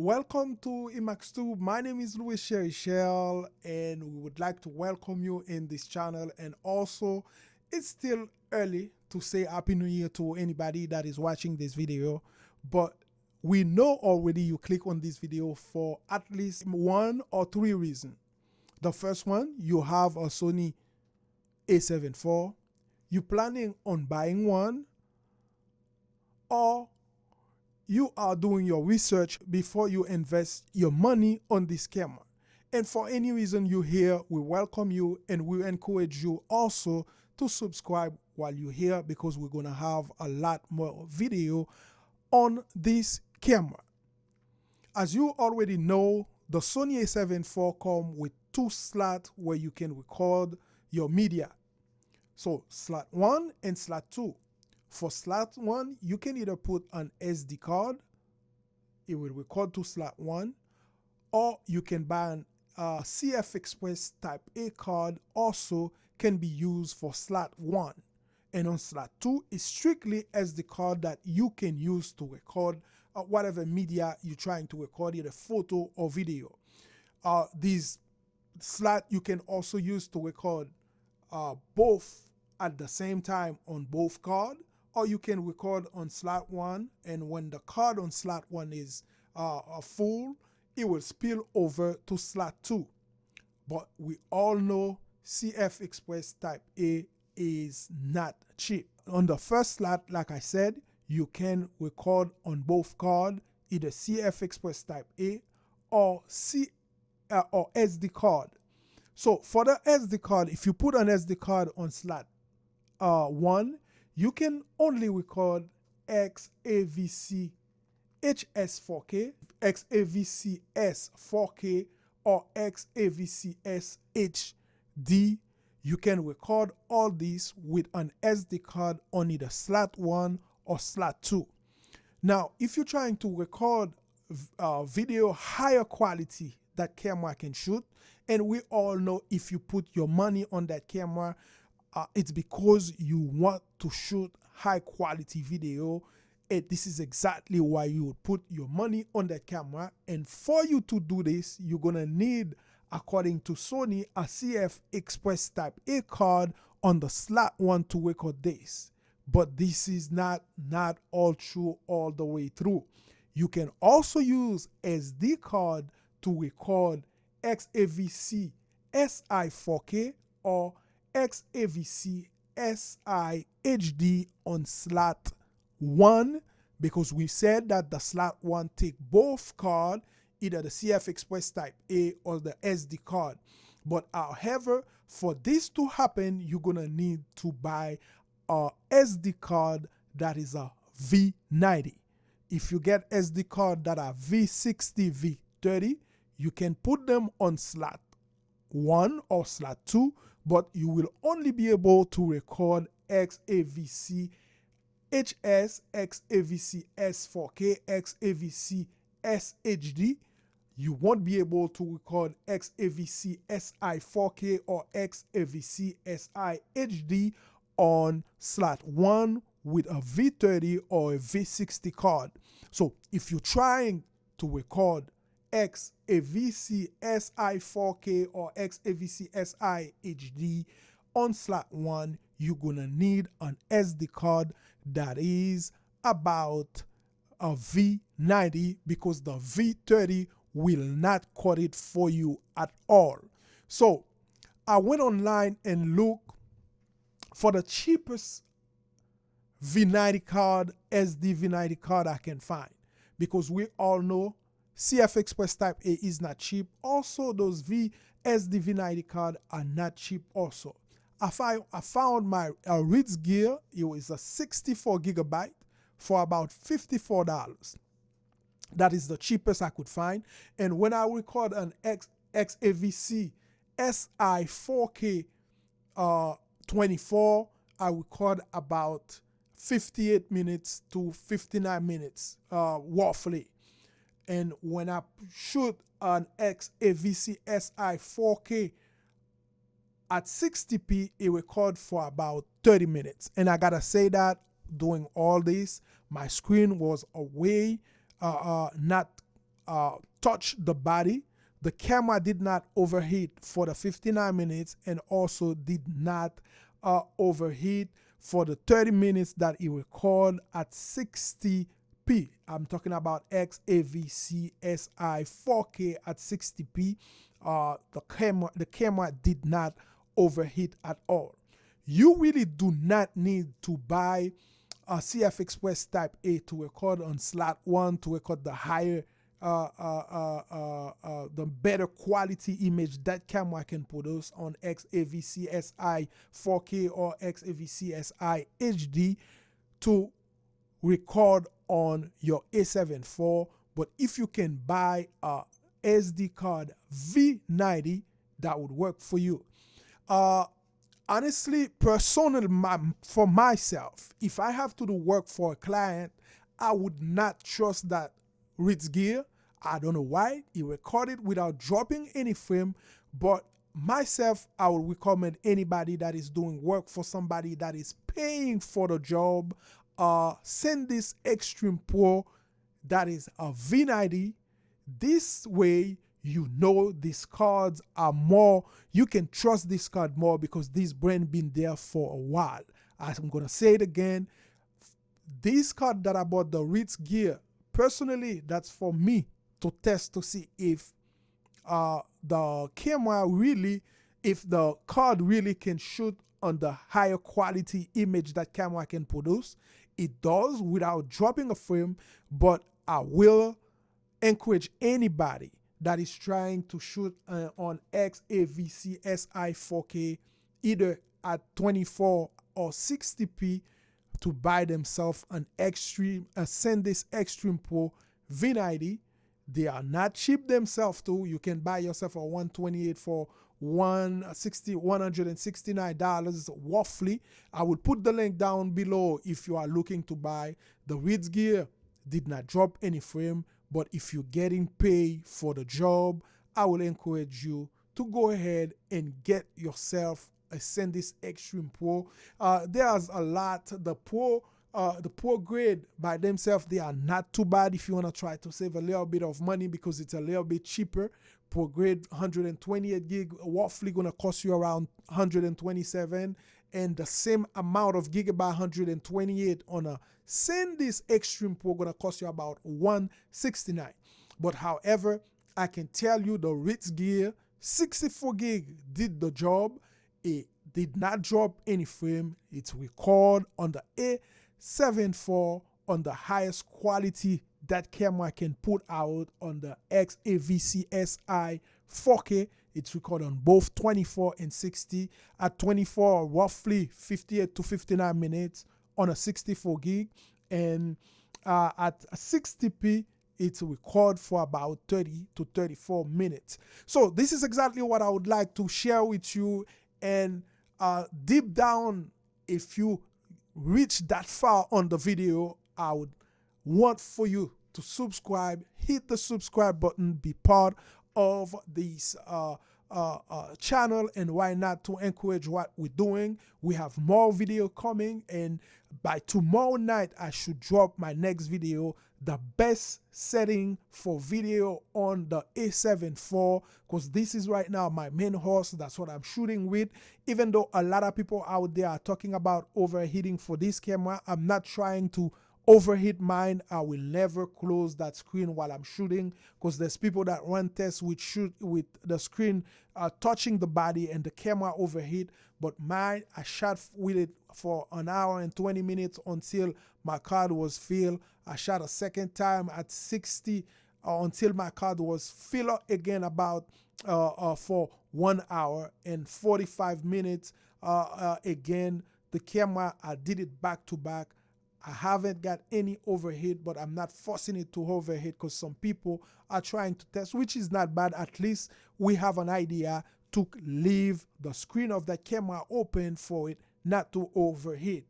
Welcome to ImaxTube. My name is Louis Shell, and we would like to welcome you in this channel. And also, it's still early to say Happy New Year to anybody that is watching this video, but we know already you click on this video for at least one or three reasons. The first one, you have a Sony A7 IV, you're planning on buying one, or you are doing your research before you invest your money on this camera. And for any reason you're here, we welcome you and we encourage you also to subscribe while you're here, because we're gonna have a lot more video on this camera. As you already know, the Sony A7 IV comes with two slots where you can record your media. So slot 1 and slot 2. For slot 1, you can either put an SD card, it will record to slot 1, or you can buy an CFexpress Type-A card, also can be used for slot 1. And on slot 2 is strictly SD card that you can use to record whatever media you're trying to record, either photo or video. These slot you can also use to record both at the same time on both cards, or you can record on slot 1, and when the card on slot 1 is full, it will spill over to slot 2. But we all know CFexpress Type-A is not cheap. On the first slot, like I said, you can record on both cards, either CFexpress Type-A or SD card. So for the SD card, if you put an SD card on slot 1, you can only record XAVC HS4K, XAVCS 4K, or XAVCS HD. You can record all these with an SD card on either slot 1 or slot 2. Now, if you're trying to record video higher quality that camera can shoot, and we all know if you put your money on that camera, it's because you want to shoot high quality video, and this is exactly why you would put your money on that camera. And for you to do this, you're gonna need, according to Sony, a CFexpress Type-A card on the slot 1 to record this. But this is not all true all the way through. You can also use SD card to record XAVC SI 4K or XAVC SI HD on slot 1, because we said that the slot 1 take both cards, either the CFexpress Type-A or the SD card. But however, for this to happen, you're gonna need to buy a SD card that is a V90. If you get SD card that are V60, V30, you can put them on slot 1 or slot 2, but you will only be able to record XAVC HS, XAVC S4K, XAVC SHD. You won't be able to record XAVC SI 4K or XAVC SI HD on slot 1 with a V30 or a V60 card. So if you're trying to record XAVC SI 4K or XAVC SI HD on slot 1, you're gonna need an SD card that is about a V90, because the V30 will not cut it for you at all. So I went online and looked for the cheapest V90 card, SD V90 card I can find, because we all know CFexpress Type-A is not cheap. Also, those SD V90 cards are not cheap also. I found my Ritz gear. It was a 64 gigabyte for about $54. That is the cheapest I could find. And when I record an XAVC SI 4K 24, I record about 58 minutes to 59 minutes roughly. And when I shoot an XAVC SI 4K at 60p, it records for about 30 minutes. And I gotta say that doing all this, my screen was away, not touch the body. The camera did not overheat for the 59 minutes and also did not overheat for the 30 minutes that it recorded at 60p. I'm talking about XAVC SI 4K at 60p. The camera did not overheat at all. You really do not need to buy a CFexpress Type-A to record on slot 1 to record the higher the better quality image that camera can produce on XAVC SI 4K or XAVC SI HD to record on your A7 IV. But if you can buy a SD card V90, that would work for you. Honestly, personally, for myself, if I have to do work for a client, I would not trust that Ritz gear. I don't know why. It recorded without dropping any frame, but myself, I would recommend anybody that is doing work for somebody that is paying for the job, send this Extreme Pro that is a V90. This way, you know these cards are more, you can trust this card more because this brand been there for a while. I'm going to say it again. This card that I bought, the Ritz gear, personally, that's for me to test to see if the camera really, if the card really can shoot on the higher quality image that camera can produce. It does without dropping a frame, but I will encourage anybody that is trying to shoot on XAVC SI 4K either at 24 or 60p to buy themselves an SanDisk Extreme Pro V90. They are not cheap themselves too. You can buy yourself a 128 for $169 roughly. I will put the link down below if you are looking to buy. The Ritz gear did not drop any frame, but if you're getting paid for the job, I will encourage you to go ahead and get yourself a SanDisk Extreme Pro. There's a lot. The Pro grade by themselves, they are not too bad if you want to try to save a little bit of money because it's a little bit cheaper. Pro grade 128 gig roughly gonna cost you around 127, and the same amount of gigabyte 128 on a SanDisk Extreme Pro gonna cost you about 169. But however, I can tell you the Ritz gear 64 gig did the job. It did not drop any frame. It's record on the A7 IV on the highest quality that camera can put out on the XAVC SI 4K. It's recorded on both 24 and 60. At 24, roughly 58 to 59 minutes on a 64 gig. And at 60p, it's record for about 30 to 34 minutes. So this is exactly what I would like to share with you. And deep down, if you reach that far on the video, I would want for you to subscribe, hit the subscribe button, be part of this channel, and why not to encourage what we're doing. We have more video coming, and by tomorrow night I should drop my next video, the best setting for video on the A7 IV, because this is right now my main horse. That's what I'm shooting with. Even though a lot of people out there are talking about overheating for this camera, I'm not trying to overheat mine. I will never close that screen while I'm shooting, because there's people that run tests with shoot with the screen touching the body and the camera overheat. But mine, I shot with it for an hour and 20 minutes until my card was filled. I shot a second time at 60 until my card was filled again about for 1 hour and 45 minutes. Again, the camera, I did it back to back. I haven't got any overheat, but I'm not forcing it to overheat because some people are trying to test, which is not bad. At least we have an idea to leave the screen of that camera open for it not to overheat.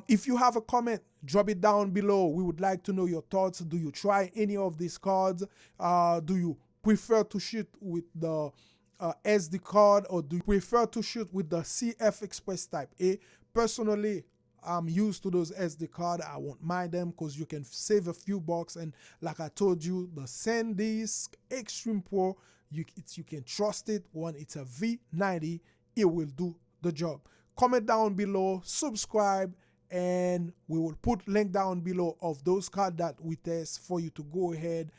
If you have a comment, drop it down below. We would like to know your thoughts. Do you try any of these cards? Do you prefer to shoot with the SD card, or do you prefer to shoot with the CFexpress Type-A? Personally, I'm used to those SD card. I won't mind them because you can save a few bucks. And like I told you, the SanDisk Extreme Pro, you can trust it. When it's a V90, it will do the job. Comment down below, subscribe, and we will put link down below of those cards that we test for you to go ahead.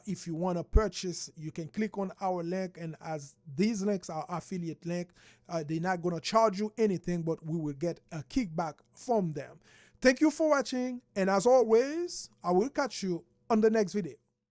If you want to purchase, you can click on our link, and as these links are affiliate link, they're not going to charge you anything, but we will get a kickback from them. Thank you for watching, and as always, I will catch you on the next video.